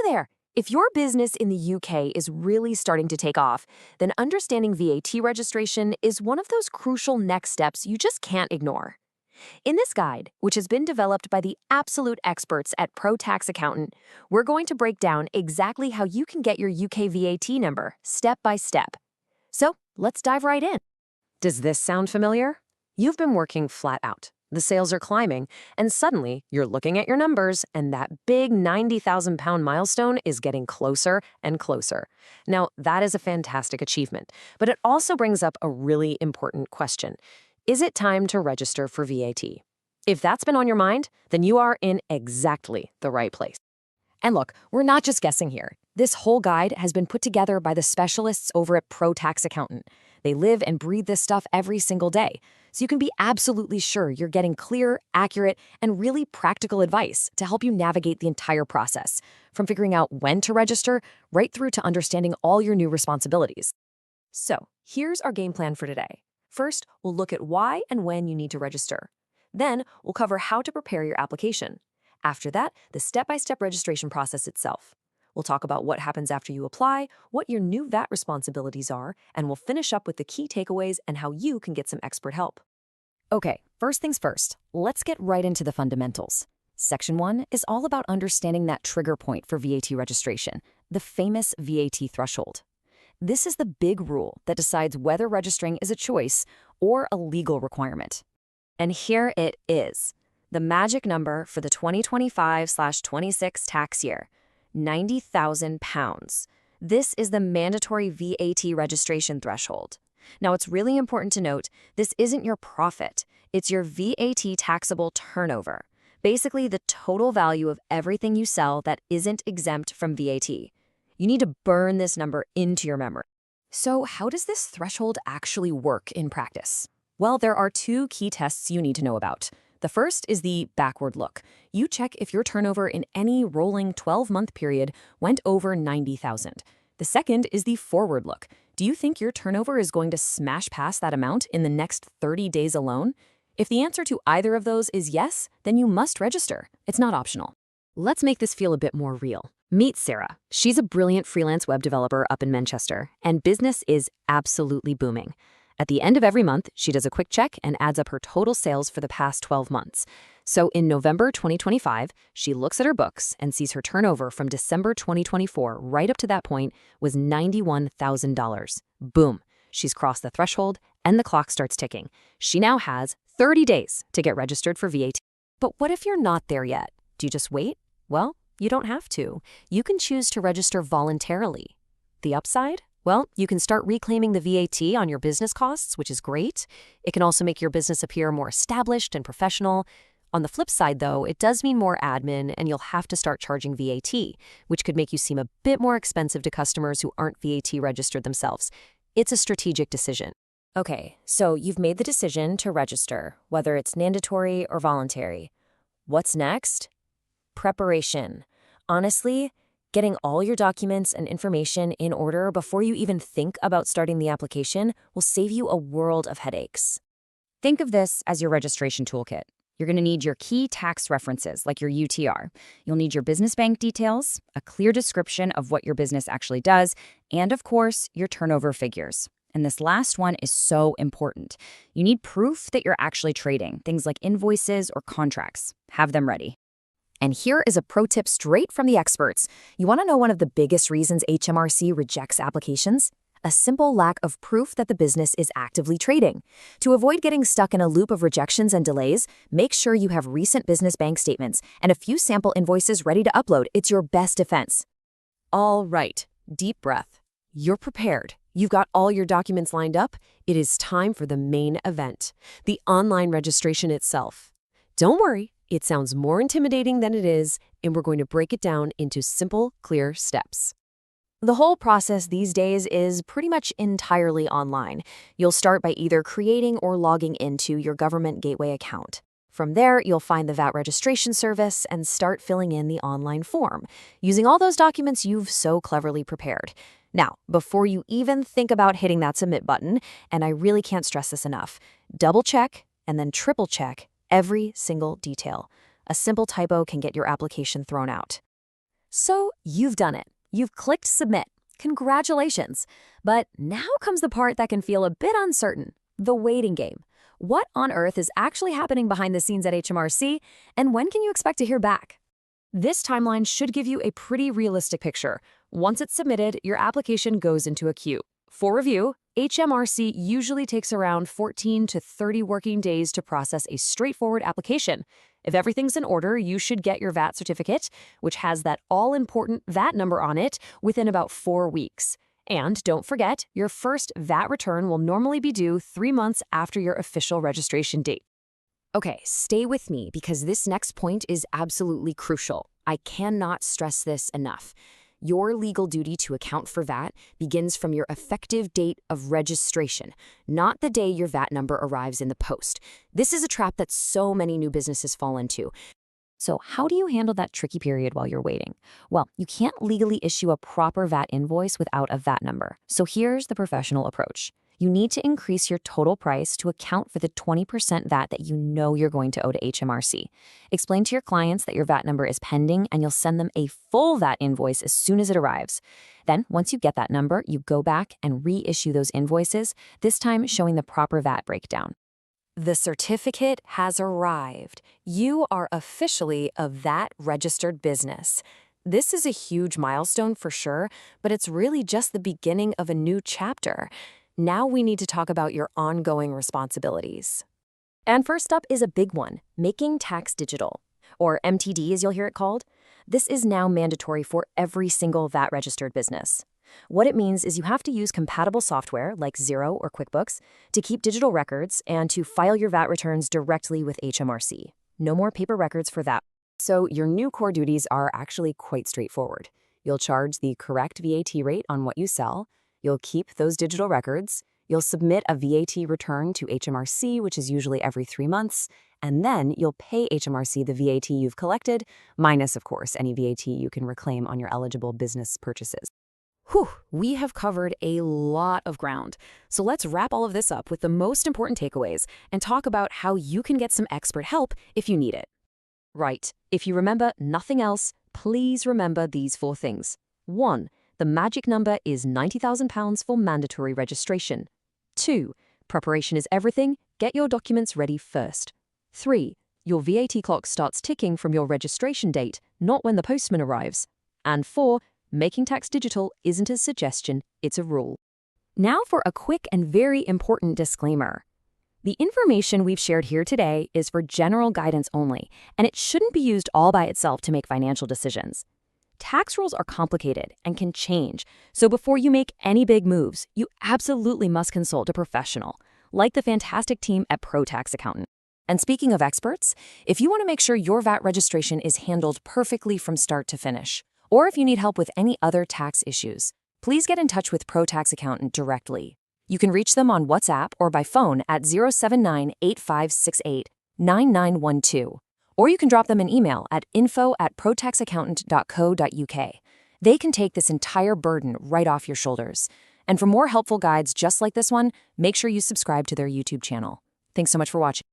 there! If your business in the UK is really starting to take off, then understanding VAT registration is one of those crucial next steps you just can't ignore. In this guide, which has been developed by the absolute experts at Pro Tax Accountant, we're going to break down exactly how you can get your UK VAT number step by step. So let's dive right in. Does this sound familiar? You've been working flat out. The sales are climbing, and suddenly you're looking at your numbers, and that big 90,000-pound milestone is getting closer and closer. Now, that is a fantastic achievement, but it also brings up a really important question. Is it time to register for VAT? If that's been on your mind, then you are in exactly the right place. And look, we're not just guessing here. This whole guide has been put together by the specialists over at Pro Tax Accountant. They live and breathe this stuff every single day, so you can be absolutely sure you're getting clear, accurate, and really practical advice to help you navigate the entire process, from figuring out when to register right through to understanding all your new responsibilities. So, here's our game plan for today. First, we'll look at why and when you need to register. Then, we'll cover how to prepare your application. After that, the step-by-step registration process itself. We'll talk about what happens after you apply, what your new VAT responsibilities are, and we'll finish up with the key takeaways and how you can get some expert help. Okay, first things first, let's get right into the fundamentals. Section 1 is all about understanding that trigger point for VAT registration, the famous VAT threshold. This is the big rule that decides whether registering is a choice or a legal requirement. And here it is, the magic number for the 2025/26 tax year. 90,000 pounds. This is the mandatory VAT registration threshold. Now, it's really important to note, this isn't your profit. It's your VAT taxable turnover. Basically, the total value of everything you sell that isn't exempt from VAT. You need to burn this number into your memory. So, how does this threshold actually work in practice? Well, there are two key tests you need to know about. The first is the backward look. You check if your turnover in any rolling 12-month period went over 90,000. The second is the forward look. Do you think your turnover is going to smash past that amount in the next 30 days alone? If the answer to either of those is yes, then you must register. It's not optional. Let's make this feel a bit more real. Meet Sarah. She's a brilliant freelance web developer up in Manchester, and business is absolutely booming. At the end of every month, she does a quick check and adds up her total sales for the past 12 months. So in November 2025, she looks at her books and sees her turnover from December 2024 right up to that point was $91,000. Boom. She's crossed the threshold and the clock starts ticking. She now has 30 days to get registered for VAT. But what if you're not there yet? Do you just wait? Well, you don't have to. You can choose to register voluntarily. The upside? Well, you can start reclaiming the VAT on your business costs, which is great. It can also make your business appear more established and professional. On the flip side, though, it does mean more admin, and you'll have to start charging VAT, which could make you seem a bit more expensive to customers who aren't VAT registered themselves. It's a strategic decision. Okay, so you've made the decision to register, whether it's mandatory or voluntary. What's next? Preparation. Honestly, getting all your documents and information in order before you even think about starting the application will save you a world of headaches. Think of this as your registration toolkit. You're going to need your key tax references, like your UTR. You'll need your business bank details, a clear description of what your business actually does, and of course, your turnover figures. And this last one is so important. You need proof that you're actually trading, things like invoices or contracts. Have them ready. And here is a pro tip straight from the experts. You want to know one of the biggest reasons HMRC rejects applications? A simple lack of proof that the business is actively trading. To avoid getting stuck in a loop of rejections and delays, make sure you have recent business bank statements and a few sample invoices ready to upload. It's your best defense. All right, deep breath. You're prepared. You've got all your documents lined up. It is time for the main event, the online registration itself. Don't worry. It sounds more intimidating than it is, and we're going to break it down into simple, clear steps. The whole process these days is pretty much entirely online. You'll start by either creating or logging into your government gateway account. From there, you'll find the VAT registration service and start filling in the online form, using all those documents you've so cleverly prepared. Now, before you even think about hitting that submit button, and I really can't stress this enough, double check and then triple check every single detail. A simple typo can get your application thrown out. So you've done it. You've clicked submit. Congratulations. But now comes the part that can feel a bit uncertain, the waiting game. What on earth is actually happening behind the scenes at HMRC, and when can you expect to hear back? This timeline should give you a pretty realistic picture. Once it's submitted, your application goes into a queue. For review, HMRC usually takes around 14 to 30 working days to process a straightforward application. If everything's in order, you should get your VAT certificate, which has that all-important VAT number on it, within about 4 weeks. And don't forget, your first VAT return will normally be due 3 months after your official registration date. Okay, stay with me because this next point is absolutely crucial. I cannot stress this enough. Your legal duty to account for VAT begins from your effective date of registration, not the day your VAT number arrives in the post. This is a trap that so many new businesses fall into. So how do you handle that tricky period while you're waiting? Well, you can't legally issue a proper VAT invoice without a VAT number. So here's the professional approach. You need to increase your total price to account for the 20% VAT that you know you're going to owe to HMRC. Explain to your clients that your VAT number is pending and you'll send them a full VAT invoice as soon as it arrives. Then, once you get that number, you go back and reissue those invoices, this time showing the proper VAT breakdown. The certificate has arrived. You are officially a VAT-registered business. This is a huge milestone for sure, but it's really just the beginning of a new chapter. Now we need to talk about your ongoing responsibilities. And first up is a big one, making tax digital, or MTD as you'll hear it called. This is now mandatory for every single VAT-registered business. What it means is you have to use compatible software like Xero or QuickBooks to keep digital records and to file your VAT returns directly with HMRC. No more paper records for that. So your new core duties are actually quite straightforward. You'll charge the correct VAT rate on what you sell. You'll keep those digital records. You'll submit a VAT return to HMRC, which is usually every 3 months, and then you'll pay HMRC the VAT you've collected, minus, of course, any VAT you can reclaim on your eligible business purchases. Whew, we have covered a lot of ground. So let's wrap all of this up with the most important takeaways and talk about how you can get some expert help if you need it. Right, if you remember nothing else, please remember these 4 things. 1. The magic number is £90,000 for mandatory registration. 2. Preparation is everything. Get your documents ready first. 3. Your VAT clock starts ticking from your registration date, not when the postman arrives. And 4. Making tax digital isn't a suggestion, it's a rule. Now for a quick and very important disclaimer. The information we've shared here today is for general guidance only, and it shouldn't be used all by itself to make financial decisions. Tax rules are complicated and can change, so before you make any big moves, you absolutely must consult a professional, like the fantastic team at Pro Tax Accountant. And speaking of experts, if you want to make sure your VAT registration is handled perfectly from start to finish, or if you need help with any other tax issues, please get in touch with Pro Tax Accountant directly. You can reach them on WhatsApp or by phone at 079-8568-9912. Or you can drop them an email at info@protaxaccountant.co.uk. They can take this entire burden right off your shoulders. And for more helpful guides just like this one, make sure you subscribe to their YouTube channel. Thanks so much for watching.